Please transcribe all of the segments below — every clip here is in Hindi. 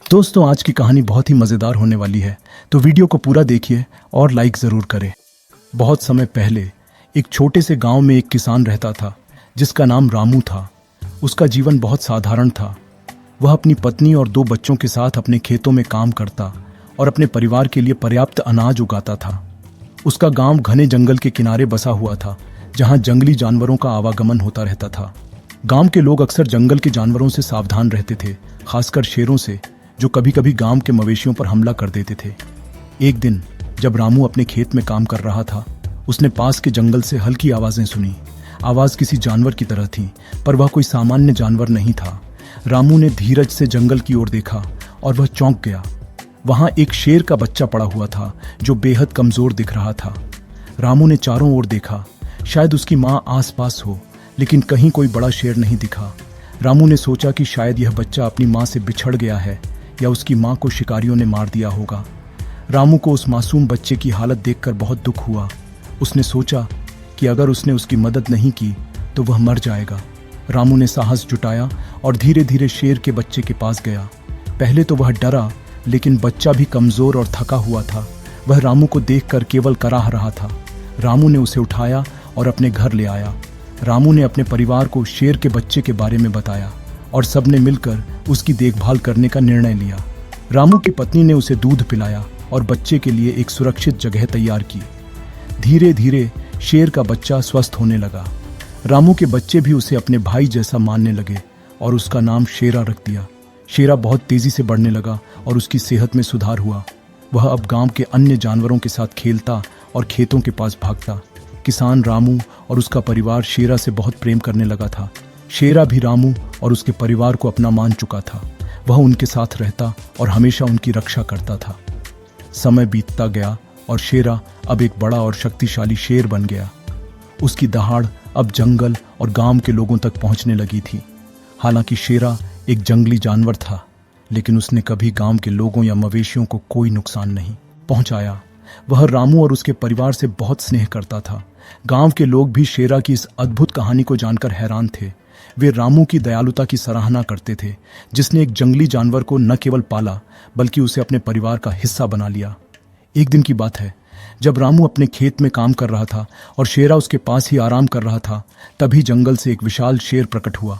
दोस्तों, आज की कहानी बहुत ही मज़ेदार होने वाली है, तो वीडियो को पूरा देखिए और लाइक ज़रूर करें। बहुत समय पहले एक छोटे से गांव में एक किसान रहता था जिसका नाम रामू था। उसका जीवन बहुत साधारण था। वह अपनी पत्नी और 2 बच्चों के साथ अपने खेतों में काम करता और अपने परिवार के लिए पर्याप्त अनाज उगाता था। उसका गांव घने जंगल के किनारे बसा हुआ था, जहां जंगली जानवरों का आवागमन होता रहता था। गांव के लोग अक्सर जंगल के जानवरों से सावधान रहते थे, खासकर शेरों से, जो कभी कभी गांव के मवेशियों पर हमला कर देते थे। एक दिन जब रामू अपने खेत में काम कर रहा था, उसने पास के जंगल से हल्की आवाजें सुनी। आवाज किसी जानवर की तरह थी, पर वह कोई सामान्य जानवर नहीं था। रामू ने धीरज से जंगल की ओर देखा और वह चौंक गया। वहां एक शेर का बच्चा पड़ा हुआ था जो बेहद कमजोर दिख रहा था। रामू ने चारों ओर देखा, शायद उसकी मां आसपास हो, लेकिन कहीं कोई बड़ा शेर नहीं दिखा। रामू ने सोचा कि शायद यह बच्चा अपनी मां से बिछड़ गया है या उसकी मां को शिकारियों ने मार दिया होगा। रामू को उस मासूम बच्चे की हालत देखकर बहुत दुख हुआ। उसने सोचा कि अगर उसने उसकी मदद नहीं की तो वह मर जाएगा। रामू ने साहस जुटाया और धीरे धीरे शेर के बच्चे के पास गया। पहले तो वह डरा, लेकिन बच्चा भी कमजोर और थका हुआ था। वह रामू को देखकर केवल कराह रहा था। रामू ने उसे उठाया और अपने घर ले आया। रामू ने अपने परिवार को शेर के बच्चे के बारे में बताया और सबने मिलकर उसकी देखभाल करने का निर्णय लिया। रामू की पत्नी ने उसे दूध पिलाया और बच्चे के लिए एक सुरक्षित जगह तैयार की। धीरे धीरे शेर का बच्चा स्वस्थ होने लगा। रामू के बच्चे भी उसे अपने भाई जैसा मानने लगे और उसका नाम शेरा रख दिया। शेरा बहुत तेजी से बढ़ने लगा और उसकी सेहत में सुधार हुआ। वह अब गांव के अन्य जानवरों के साथ खेलता और खेतों के पास भागता। किसान रामू और उसका परिवार शेरा से बहुत प्रेम करने लगा था। शेरा भी रामू और उसके परिवार को अपना मान चुका था। वह उनके साथ रहता और हमेशा उनकी रक्षा करता था। समय बीतता गया और शेरा अब एक बड़ा और शक्तिशाली शेर बन गया। उसकी दहाड़ अब जंगल और गांव के लोगों तक पहुंचने लगी थी। हालांकि शेरा एक जंगली जानवर था, लेकिन उसने कभी गांव के लोगों या मवेशियों को कोई नुकसान नहीं पहुंचाया। वह रामू और उसके परिवार से बहुत स्नेह करता था। गांव के लोग भी शेरा की इस अद्भुत कहानी को जानकर हैरान थे। वे रामू की दयालुता की सराहना करते थे, जिसने एक जंगली जानवर को न केवल पाला बल्कि उसे अपने परिवार का हिस्सा बना लिया। एक दिन की बात है, जब रामू अपने खेत में काम कर रहा था और शेरा उसके पास ही आराम कर रहा था, तभी जंगल से एक विशाल शेर प्रकट हुआ।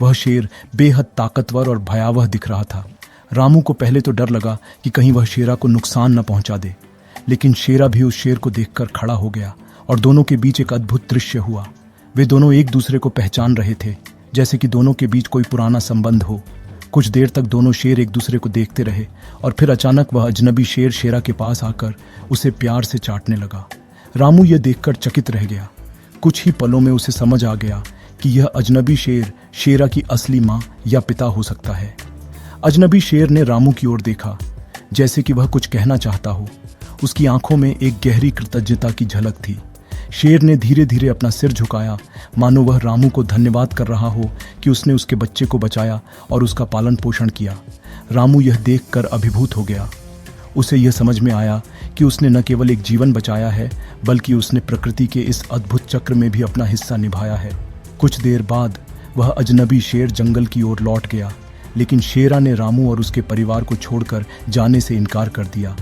वह शेर बेहद ताकतवर और भयावह दिख रहा था। रामू को पहले तो डर लगा कि कहीं वह शेरा को नुकसान न पहुंचा दे, लेकिन शेरा भी उस शेर को देखकर खड़ा हो गया और दोनों के बीच एक अद्भुत दृश्य हुआ। वे दोनों एक दूसरे को पहचान रहे थे, जैसे कि दोनों के बीच कोई पुराना संबंध हो। कुछ देर तक दोनों शेर एक दूसरे को देखते रहे और फिर अचानक वह अजनबी शेर शेरा के पास आकर उसे प्यार से चाटने लगा। रामू यह देखकर चकित रह गया। कुछ ही पलों में उसे समझ आ गया कि यह अजनबी शेर शेरा की असली मां या पिता हो सकता है। अजनबी शेर ने रामू की ओर देखा, जैसे कि वह कुछ कहना चाहता हो। उसकी आंखों में एक गहरी कृतज्ञता की झलक थी। शेर ने धीरे धीरे अपना सिर झुकाया, मानो वह रामू को धन्यवाद कर रहा हो कि उसने उसके बच्चे को बचाया और उसका पालन पोषण किया। रामू यह देखकर अभिभूत हो गया। उसे यह समझ में आया कि उसने न केवल एक जीवन बचाया है, बल्कि उसने प्रकृति के इस अद्भुत चक्र में भी अपना हिस्सा निभाया है। कुछ देर बाद वह अजनबी शेर जंगल की ओर लौट गया, लेकिन शेरा ने रामू और उसके परिवार को छोड़कर जाने से इनकार कर दिया।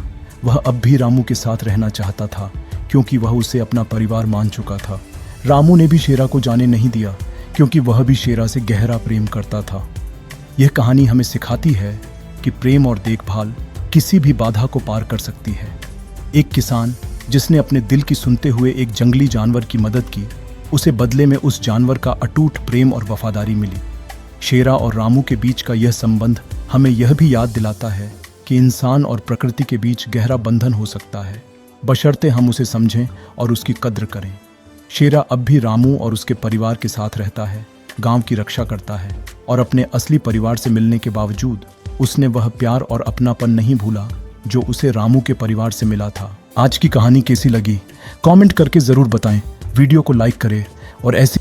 वह अब भी रामू के साथ रहना चाहता था, क्योंकि वह उसे अपना परिवार मान चुका था। रामू ने भी शेरा को जाने नहीं दिया, क्योंकि वह भी शेरा से गहरा प्रेम करता था। यह कहानी हमें सिखाती है कि प्रेम और देखभाल किसी भी बाधा को पार कर सकती है। एक किसान जिसने अपने दिल की सुनते हुए एक जंगली जानवर की मदद की, उसे बदले में उस जानवर का अटूट प्रेम और वफादारी मिली। शेरा और रामू के बीच का यह संबंध हमें यह भी याद दिलाता है कि इंसान और प्रकृति के बीच गहरा बंधन हो सकता है, बशर्ते हम उसे समझें और उसकी कद्र करें। शेरा अब भी रामू और उसके परिवार के साथ रहता है, गांव की रक्षा करता है और अपने असली परिवार से मिलने के बावजूद उसने वह प्यार और अपनापन नहीं भूला जो उसे रामू के परिवार से मिला था। आज की कहानी कैसी लगी कमेंट करके ज़रूर बताएं। वीडियो को लाइक करें और ऐसी